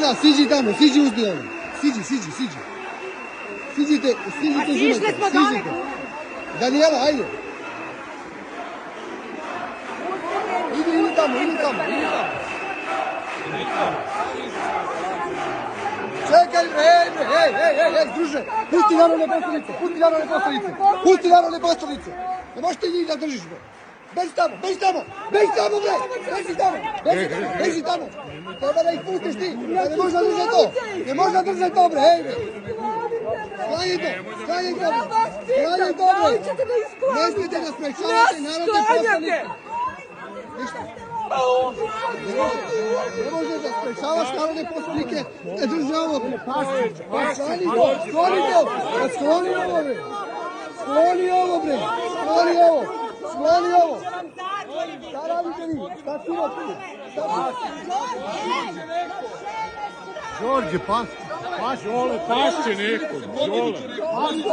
Da, siđi tamo, siđi uzdi ono. Siđi. Siđite, Sišli smo dole. Danijela, ajde. Idi tamo. Čekaj, ej, druže, pusti narodne poslanice. Ne možeš ti njih da držiš, bre. Beži tamo, bre. Beži tamo. Treba da ih pustiš ti, ne možeš da drže to, bre, ej, bre. Sklanjaj to, bre. Ne smijete da sprečavate narodne poslanike. Ništa. Ne može da sprečavaš narodne poslanike da drže ovo, bre. Skloni ovo. Šta radite vi? Šta čuvate vi? Đorđe, pašće neko.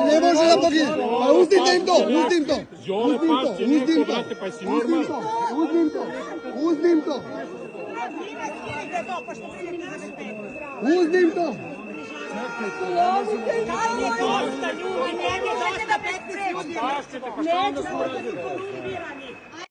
Ne može da pogine. Pa uzdite im to. Uzdim to. Nećete, pa šta onda su uradili?